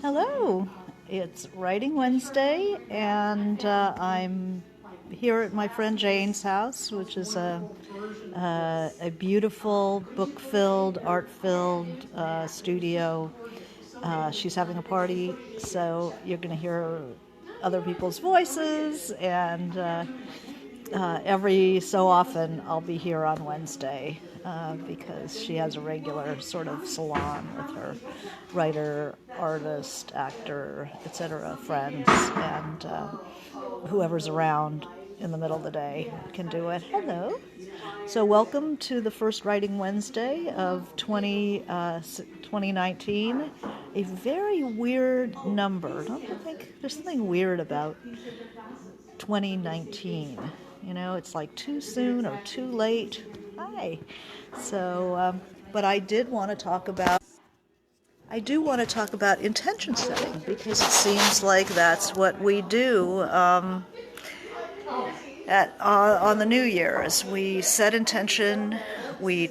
Hello, it's Writing Wednesday, and I'm here at my friend Jane's house, which is a beautiful, book-filled, art-filled studio. She's having a party, so you're going to hear other people's voices, and every so often I'll be here on Wednesday because she has a regular sort of salon with her writer, artist, actor, etc. friends, and whoever's around in the middle of the day can do it. Hello. So welcome to the first Writing Wednesday of 2019. A very weird number. Don't you think there's something weird about 2019? You know, it's like too soon or too late. Hi. But I do want to talk about intention setting because it seems like that's what we do on the New Year's. We set intention. We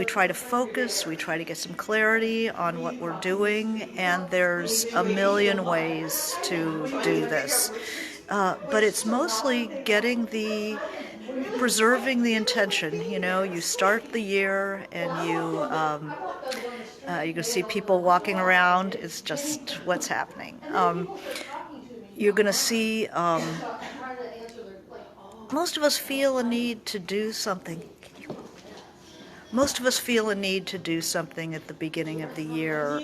try to focus. We try to get some clarity on what we're doing, and there's a million ways to do this. But it's mostly preserving the intention. You know, you start the year and you can see people walking around. It's just what's happening. You're going to see most of us feel a need to do something. Most of us feel a need to do something at the beginning of the year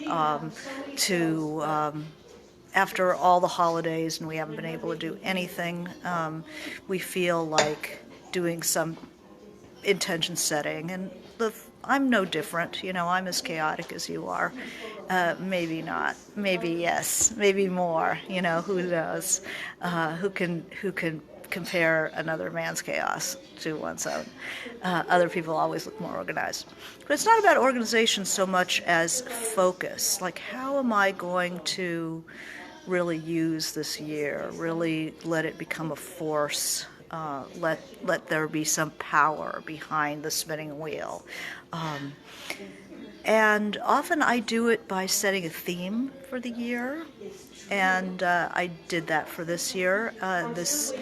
after all the holidays and we haven't been able to do anything. We feel like doing some intention setting, and I'm no different. You know, I'm as chaotic as you are. Maybe not. Maybe yes. Maybe more. You know, who knows? Who can compare another man's chaos to one's own? Other people always look more organized. But it's not about organization so much as focus. Like, how am I going to really use this year? Really let it become a force. Let there be some power behind the spinning wheel. And often I do it by setting a theme for the year, and I did that for this year. This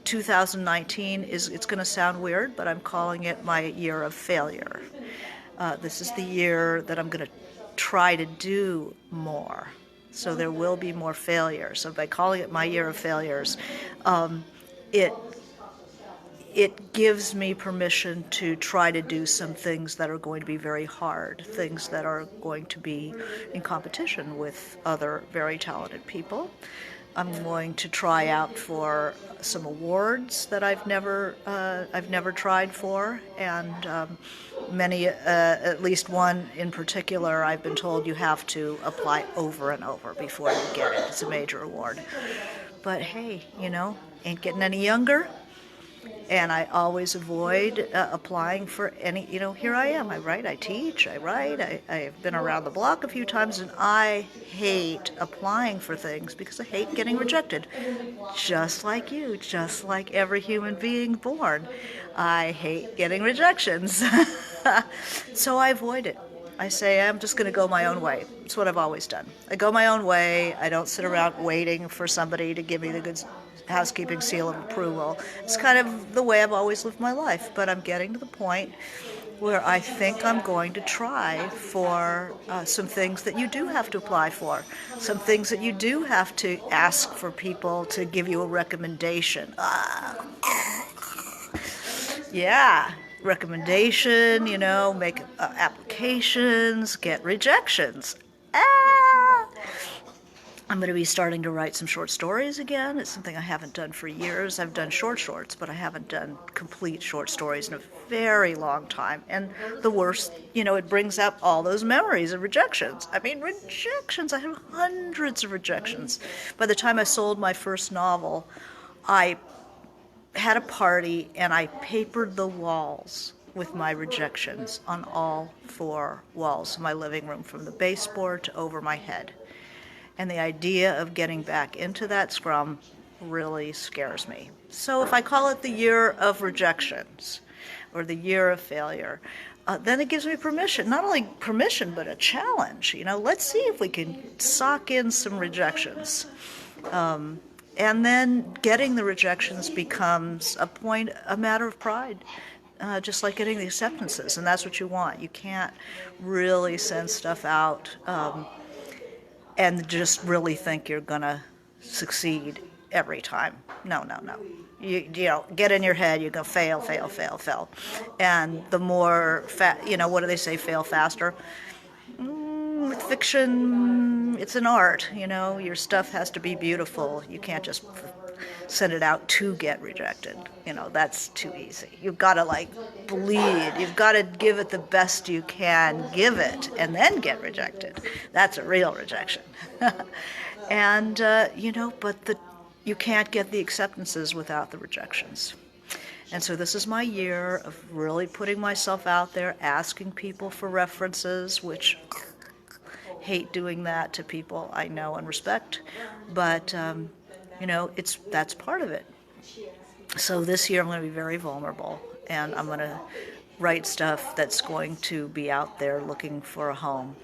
2019 it's going to sound weird, but I'm calling it my year of failure. This is the year that I'm going to try to do more. So there will be more failures. So by calling it my year of failures, it gives me permission to try to do some things that are going to be very hard, things that are going to be in competition with other very talented people. I'm going to try out for some awards that I've never tried for, and at least one in particular, I've been told you have to apply over and over before you get it. It's a major award. But hey, you know, ain't getting any younger. And I always avoid applying for any, you know, here I am, I write, I teach, I write, I've been around the block a few times, and I hate applying for things because I hate getting rejected. Just like you, just like every human being born. I hate getting rejections. So I avoid it. I say, I'm just going to go my own way. It's what I've always done. I go my own way. I don't sit around waiting for somebody to give me the good housekeeping seal of approval. It's kind of the way I've always lived my life, but I'm getting to the point where I think I'm going to try for some things that you do have to apply for, some things that you do have to ask for people to give you a recommendation. Yeah, recommendation, you know, make applications, get rejections. I'm going to be starting to write some short stories again. It's something I haven't done for years. I've done shorts, but I haven't done complete short stories in a very long time. And the worst, you know, it brings up all those memories of rejections. I mean, rejections. I have hundreds of rejections. By the time I sold my first novel, I had a party and I papered the walls with my rejections on all four walls of my living room, from the baseboard to over my head. And the idea of getting back into that scrum really scares me. So if I call it the year of rejections or the year of failure, then it gives me permission, not only permission, but a challenge. Let's see if we can sock in some rejections. And then getting the rejections becomes a matter of pride, just like getting the acceptances, and that's what you want. You can't really send stuff out and just really think you're gonna succeed every time. No, no, no. Get in your head, you're gonna fail, fail, fail, fail. And the more, what do they say, fail faster? With fiction, it's an art, your stuff has to be beautiful. You can't just send it out to get rejected. That's too easy. You've got to bleed. You've got to give it the best you can give it and then get rejected. That's a real rejection. And, you can't get the acceptances without the rejections. And so this is my year of really putting myself out there, asking people for references, which hate doing that to people I know and respect, but that's part of it. So this year I'm going to be very vulnerable, and I'm going to write stuff that's going to be out there looking for a home.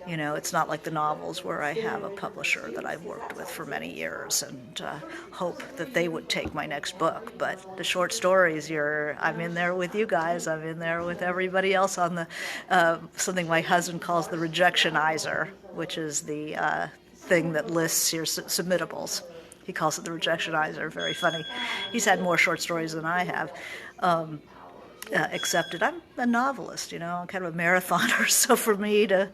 It's not like the novels where I have a publisher that I've worked with for many years and hope that they would take my next book. But the short stories, I'm in there with you guys. I'm in there with everybody else on the something my husband calls the rejectionizer, which is the thing that lists your submittables. He calls it the rejectionizer. Very funny. He's had more short stories than I have. Accepted. I'm a novelist, I'm kind of a marathoner, so for me to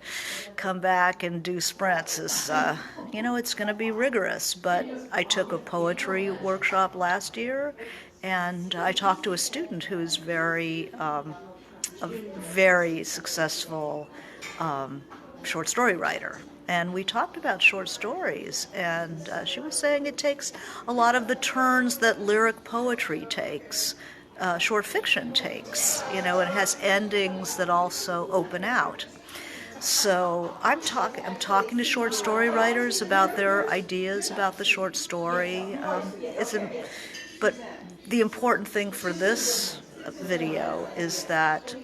come back and do sprints is, it's going to be rigorous, but I took a poetry workshop last year, and I talked to a student who's a very successful short story writer. And we talked about short stories, and she was saying it takes a lot of the turns that lyric poetry takes. Short fiction takes, it has endings that also open out. So I'm talking to short story writers about their ideas about the short story. But the important thing for this video is that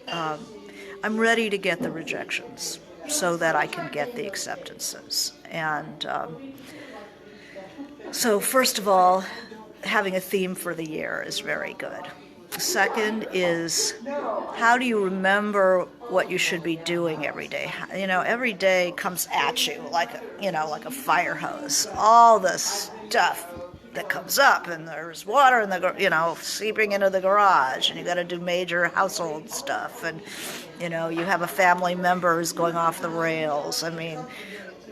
I'm ready to get the rejections so that I can get the acceptances. And so first of all, having a theme for the year is very good. Second is, how do you remember what you should be doing every day? Every day comes at you like a fire hose. All the stuff that comes up, and there's water in the, seeping into the garage, and you got to do major household stuff, and you have a family member who's going off the rails.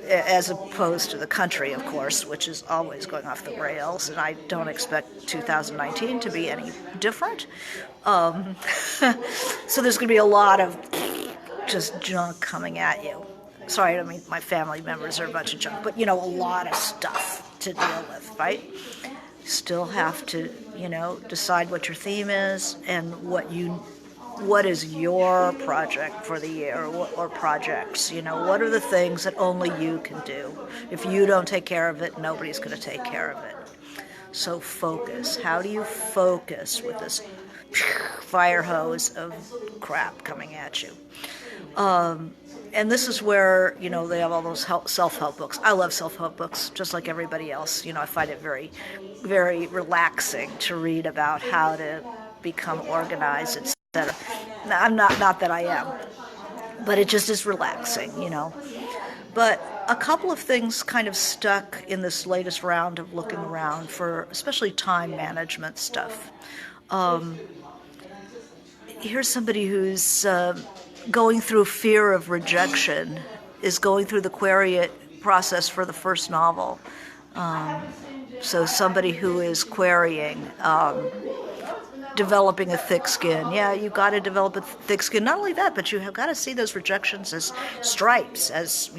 As opposed to the country, of course, which is always going off the rails, and I don't expect 2019 to be any different. So there's going to be a lot of just junk coming at you. Sorry, I mean my family members are a bunch of junk, but a lot of stuff to deal with, right? You still have to, decide what your theme is and what is your project for the year, or projects. What are the things that only you can do? If you don't take care of it, nobody's going to take care of it. So focus. How do you focus with this fire hose of crap coming at you? And this is where, they have all those self-help books. I love self-help books, just like everybody else. I find it very, very relaxing to read about how to become organized, etc. I'm not that I am, but it just is relaxing, But a couple of things kind of stuck in this latest round of looking around for especially time management stuff. Here's somebody who's going through fear of rejection, is going through the query process for the first novel. So somebody who is querying, developing a thick skin. Yeah, you've got to develop a thick skin. Not only that, but you have got to see those rejections as stripes, as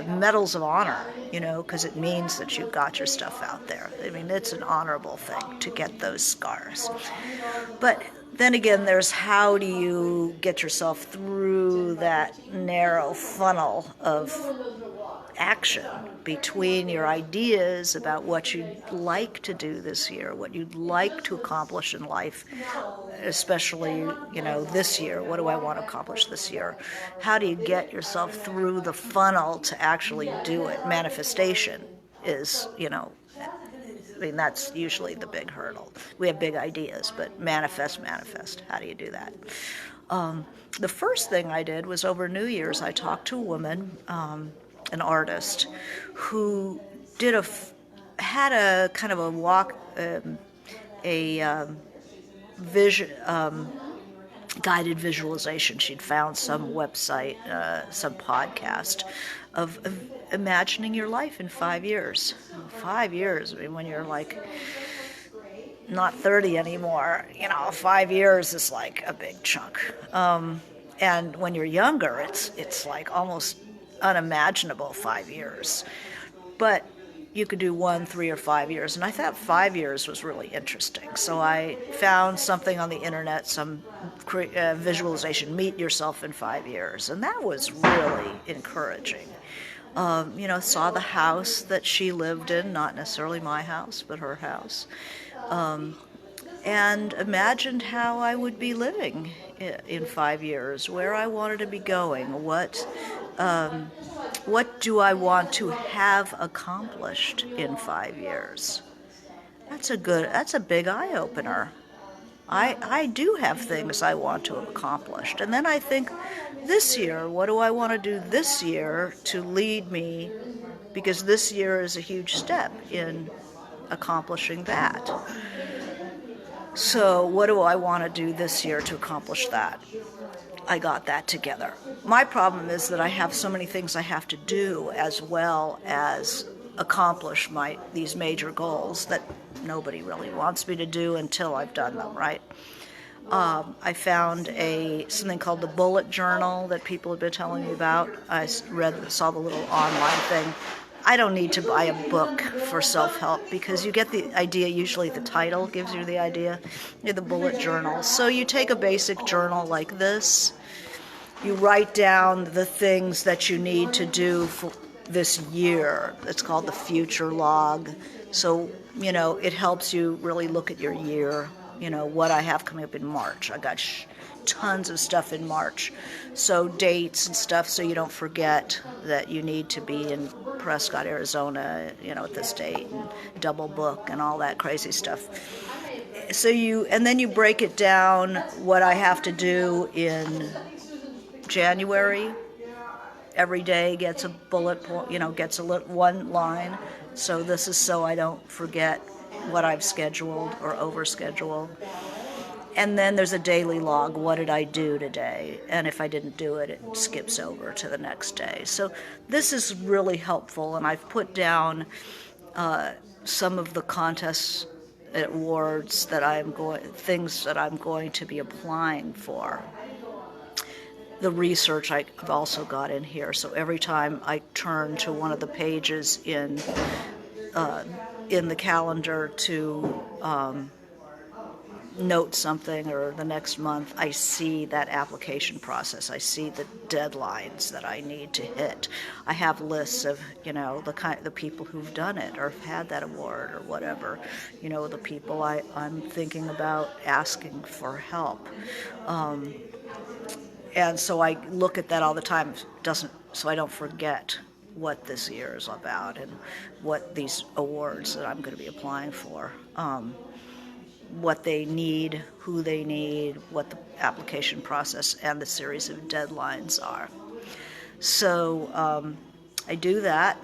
medals of honor, because it means that you got your stuff out there. It's an honorable thing to get those scars. But then again, there's how do you get yourself through that narrow funnel of action between your ideas about what you'd like to do this year, what you'd like to accomplish in life, especially, this year. What do I want to accomplish this year? How do you get yourself through the funnel to actually do it? Manifestation is, that's usually the big hurdle. We have big ideas, but manifest. How do you do that? The first thing I did was over New Year's, I talked to a woman, an artist, who had a kind of a walk, a vision, guided visualization. She'd found some website, some podcast of imagining your life in 5 years. 5 years, I mean, when you're like not 30 anymore, 5 years is like a big chunk. And when you're younger, it's like almost unimaginable 5 years. But you could do 1, 3, or 5 years. And I thought 5 years was really interesting. So I found something on the internet, some visualization, meet yourself in 5 years. And that was really encouraging. Saw the house that she lived in, not necessarily my house, but her house. And imagined how I would be living in 5 years, where I wanted to be going, what do I want to have accomplished in 5 years? That's a big eye-opener. I do have things I want to have accomplished. And then I think, this year, what do I want to do this year to lead me? Because this year is a huge step in accomplishing that. So what do I want to do this year to accomplish that? I got that together. My problem is that I have so many things I have to do as well as accomplish these major goals that nobody really wants me to do until I've done them, right? I found something called the bullet journal that people have been telling me about. I saw the little online thing. I don't need to buy a book for self-help because you get the idea, usually the title gives you the idea, the bullet journal. So you take a basic journal like this, you write down the things that you need to do for this year. It's called the future log. So, it helps you really look at your year, what I have coming up in March. I got tons of stuff in March. So dates and stuff so you don't forget that you need to be in Prescott, Arizona, at this date, and double book and all that crazy stuff. So and then you break it down what I have to do in January. Every day gets a bullet point, gets one line. So this is so I don't forget what I've scheduled or overscheduled. And then there's a daily log. What did I do today? And if I didn't do it, it skips over to the next day. So this is really helpful. And I've put down some of the contests, awards things that I'm going to be applying for. The research I've also got in here. So every time I turn to one of the pages in the calendar to note something, or the next month, I see that application process. I see the deadlines that I need to hit. I have lists of, the people who've done it or have had that award or whatever, the people I'm thinking about asking for help. And so I look at that all the time, so I don't forget what this year is about and what these awards that I'm going to be applying for, what they need, who they need, what the application process and the series of deadlines are. So I do that,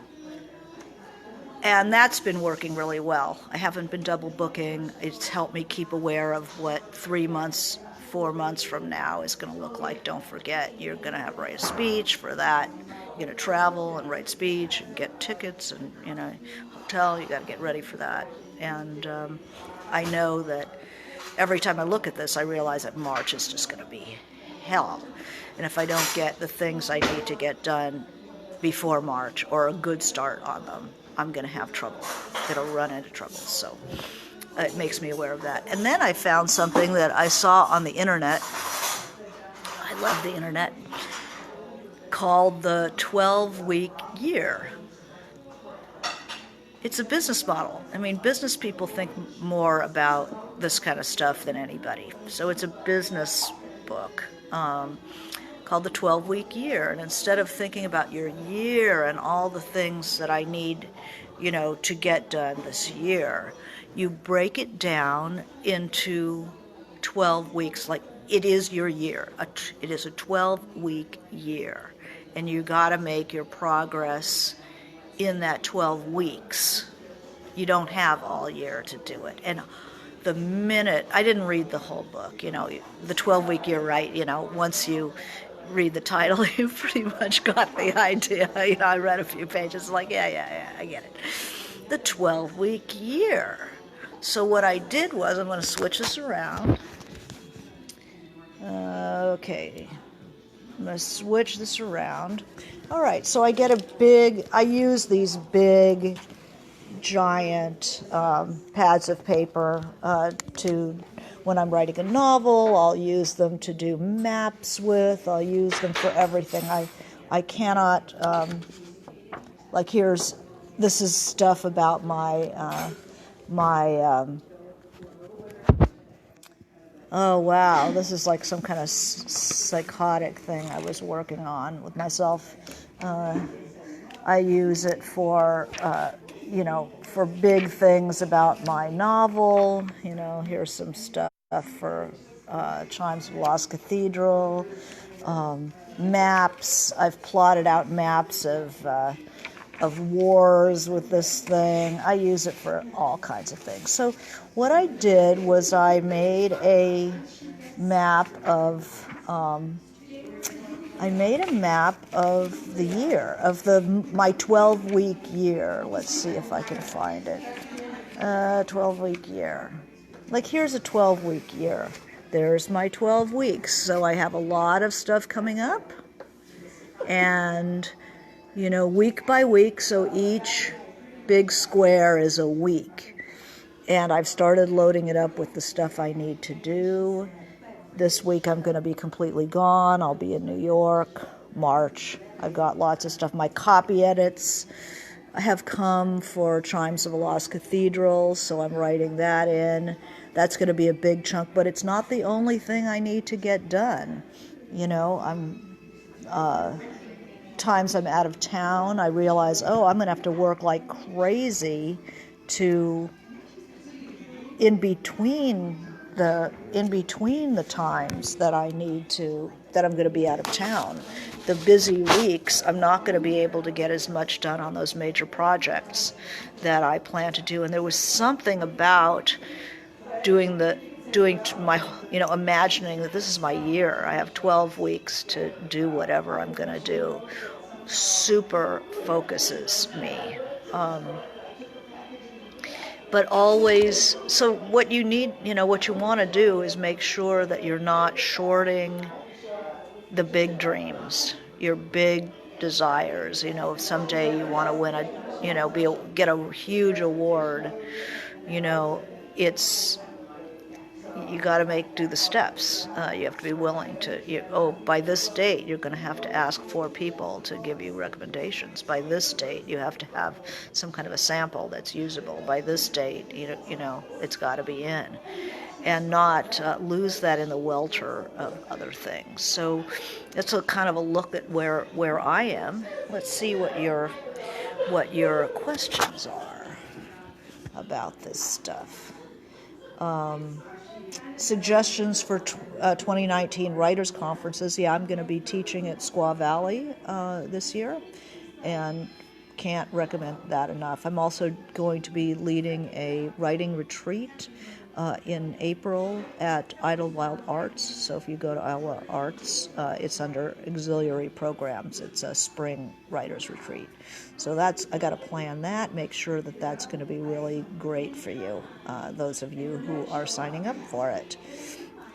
and that's been working really well. I haven't been double booking. It's helped me keep aware of what 3 months, 4 months from now is going to look like. Don't forget, you're going to have to write a speech for that. You're going to travel and write speech and get tickets and, hotel. You got to get ready for that. And I know that every time I look at this, I realize that March is just going to be hell. And if I don't get the things I need to get done before March, or a good start on them, I'm going to have trouble. It'll run into trouble. So it makes me aware of that. And then I found something that I saw on the internet. I love the internet. Called the 12-week year. it's a business model. I mean, business people think more about this kind of stuff than anybody. So it's a business book called The 12-Week Year. And instead of thinking about your year and all the things that I need, to get done this year, you break it down into 12 weeks. Like, it is your year. It is a 12-week year. And you got to make your progress in that 12 weeks. You don't have all year to do it. And the minute, I didn't read the whole book, the 12-week year, right? Once you read the title, you pretty much got the idea. I read a few pages, like, yeah, I get it. The 12-week year. So what I did was, I'm going to switch this around. Okay. I'm going to switch this around. All right, so I use these big, giant pads of paper when I'm writing a novel. I'll use them to do maps with. I'll use them for everything. I cannot, this is stuff about oh wow, this is like some kind of psychotic thing I was working on with myself. I use it for for big things about my novel. Here's some stuff for Chimes of Lost Cathedral. Maps. I've plotted out maps of wars with this thing. I use it for all kinds of things. So what I did was I made a map of the year, of my 12-week year. Let's see if I can find it. 12-week year. Like, here's a 12-week year. There's my 12 weeks. So I have a lot of stuff coming up. And, week by week, so each big square is a week. And I've started loading it up with the stuff I need to do. This week I'm going to be completely gone. I'll be in New York, March. I've got lots of stuff. My copy edits have come for Chimes of a Lost Cathedral, so I'm writing that in. That's going to be a big chunk, but it's not the only thing I need to get done. Times I'm out of town, I realize, I'm going to have to work like crazy in between the times that I'm going to be out of town. The busy weeks, I'm not going to be able to get as much done on those major projects that I plan to do. And there was something about imagining that this is my year. I have 12 weeks to do whatever I'm going to do. Super focuses me. But always, so what you need, what you want to do is make sure that you're not shorting the big dreams, your big desires. If someday you want to win get a huge award, you got to do the steps. You have to be willing to, by this date, you're going to have to ask 4 people to give you recommendations. By this date, you have to have some kind of a sample that's usable. By this date, it's got to be in. And not lose that in the welter of other things. So it's a kind of a look at where I am. Let's see what your questions are about this stuff. Suggestions for 2019 writers conferences. Yeah, I'm going to be teaching at Squaw Valley this year, and can't recommend that enough. I'm also going to be leading a writing retreat in April at Idlewild Arts. So if you go to Idlewild Arts, it's under auxiliary programs. It's a spring writers retreat. So I got to plan that, make sure that that's going to be really great for you, those of you who are signing up for it.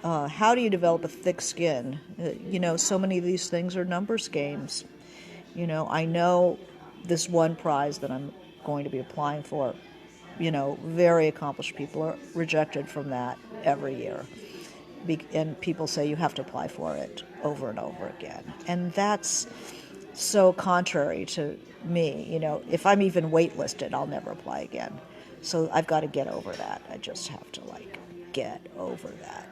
How do you develop a thick skin? So many of these things are numbers games. I know this one prize that I'm going to be applying for, very accomplished people are rejected from that every year. And people say you have to apply for it over and over again. And that's so contrary to me. If I'm even waitlisted, I'll never apply again. So I've got to get over that. I just have to get over that.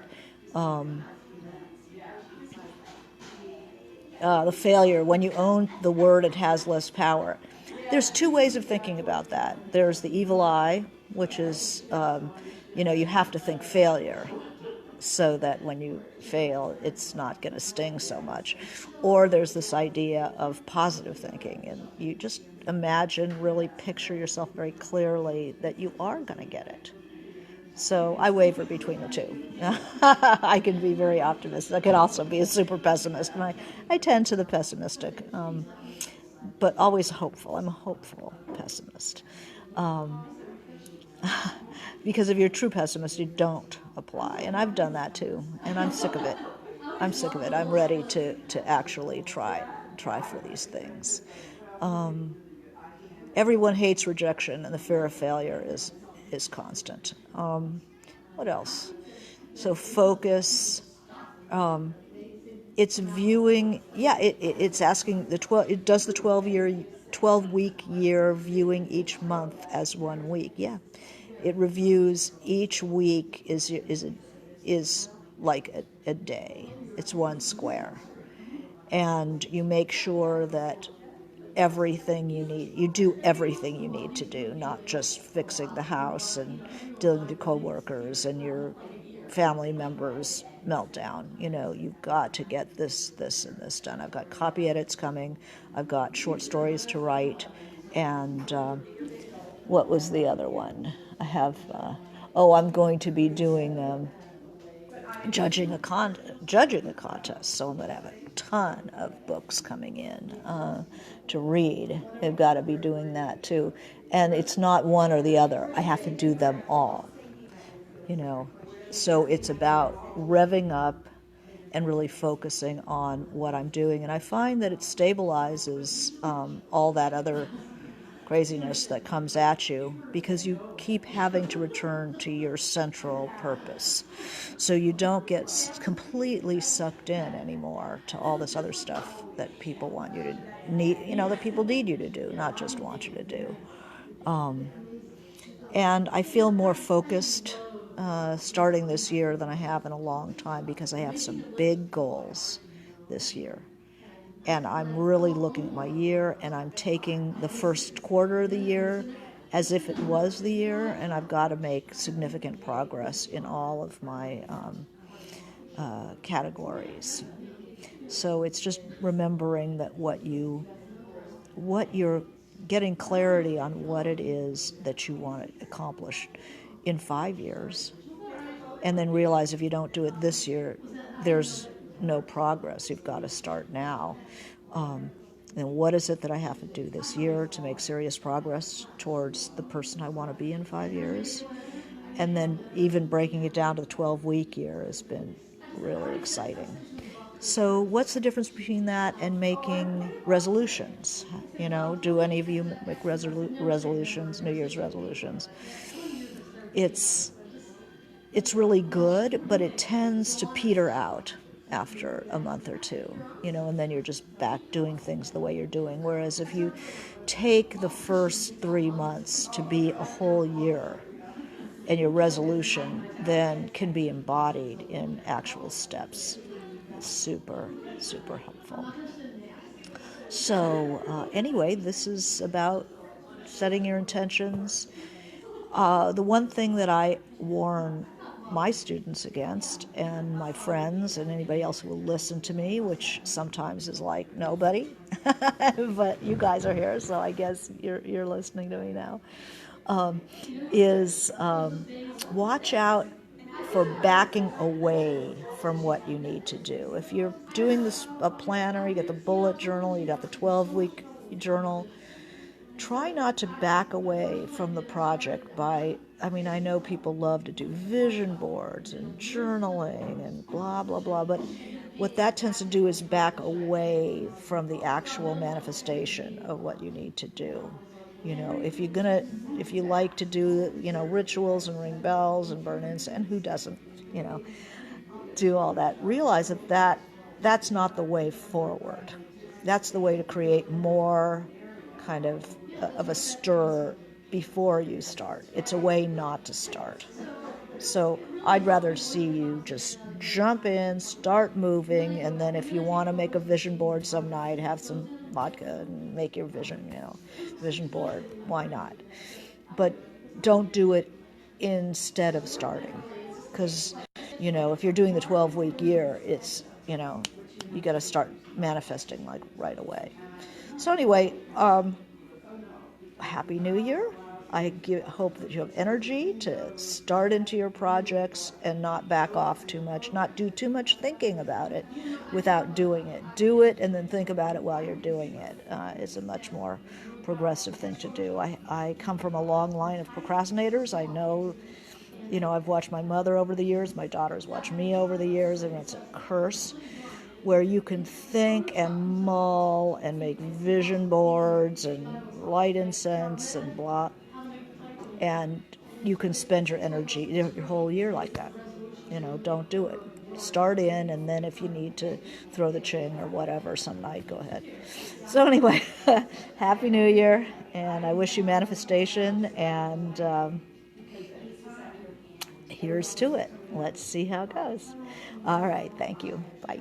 The failure, when you own the word, it has less power. There's two ways of thinking about that. There's the evil eye, which is, you have to think failure so that when you fail, it's not going to sting so much. Or there's this idea of positive thinking, and you just imagine, really picture yourself very clearly that you are going to get it. So I waver between the two. I can be very optimistic. I can also be a super pessimist, and I tend to the pessimistic, but always hopeful. I'm a hopeful pessimist. Because if you're a true pessimist, you don't apply. And I've done that too, and I'm sick of it. I'm ready to actually try for these things. Everyone hates rejection, and the fear of failure is constant. What else? So focus. It's viewing. Yeah, it's asking the 12. It does the 12-week year viewing each month as 1 week. Yeah, it reviews each week is like a day. It's one square, and you make sure that you do everything you need to do, not just fixing the house and dealing with your coworkers and your family members' meltdown. You've got to get this, and this done. I've got copy edits coming. I've got short stories to write, and what was the other one? I have. I'm going to be doing judging a contest, so I'm going to have a ton of books coming in to read. I've got to be doing that too, and it's not one or the other. I have to do them all. So it's about revving up and really focusing on what I'm doing, and I find that it stabilizes all that other craziness that comes at you, because you keep having to return to your central purpose. So you don't get completely sucked in anymore to all this other stuff that people want you to need, that people need you to do, not just want you to do. And I feel more focused starting this year than I have in a long time, because I have some big goals this year. And I'm really looking at my year, and I'm taking the first quarter of the year as if it was the year, and I've got to make significant progress in all of my categories. So it's just remembering that what you're getting clarity on what it is that you want to accomplish in 5 years, and then realize if you don't do it this year, there's no progress. You've got to start now. And what is it that I have to do this year to make serious progress towards the person I want to be in 5 years? And then even breaking it down to the 12-week year has been really exciting. So what's the difference between that and making resolutions? Do any of you make resolutions, New Year's resolutions? It's really good, but it tends to peter out after a month or two, and then you're just back doing things the way you're doing. Whereas if you take the first 3 months to be a whole year, and your resolution then can be embodied in actual steps, it's super, super helpful. So anyway, this is about setting your intentions. The one thing that I warn my students against, and my friends and anybody else who will listen to me, which sometimes is like nobody, but you guys are here, so I guess you're listening to me now, is watch out for backing away from what you need to do. If you're doing a planner, you got the bullet journal, you got the 12-week journal, try not to back away from the project I know people love to do vision boards and journaling and blah, blah, blah, but what that tends to do is back away from the actual manifestation of what you need to do. If you like to do, rituals and ring bells and burn incense, and who doesn't, do all that, realize that's not the way forward. That's the way to create more kind of a stir before you start. It's a way not to start. So I'd rather see you just jump in, start moving, and then if you want to make a vision board some night, have some vodka and make your vision board. Why not? But don't do it instead of starting. Because, if you're doing the 12-week year, it's, you got to start manifesting like right away. So anyway, Happy New Year. Hope that you have energy to start into your projects and not back off too much, not do too much thinking about it without doing it. Do it and then think about it while you're doing it. It's a much more progressive thing to do. I come from a long line of procrastinators. I know, I've watched my mother over the years, my daughter's watched me over the years, and it's a curse where you can think and mull and make vision boards and light incense and blah, and you can spend your energy, your whole year like that. Don't do it. Start in, and then if you need to throw the ching or whatever some night, go ahead. So anyway, Happy New Year, and I wish you manifestation, and here's to it. Let's see how it goes. All right, thank you. Bye.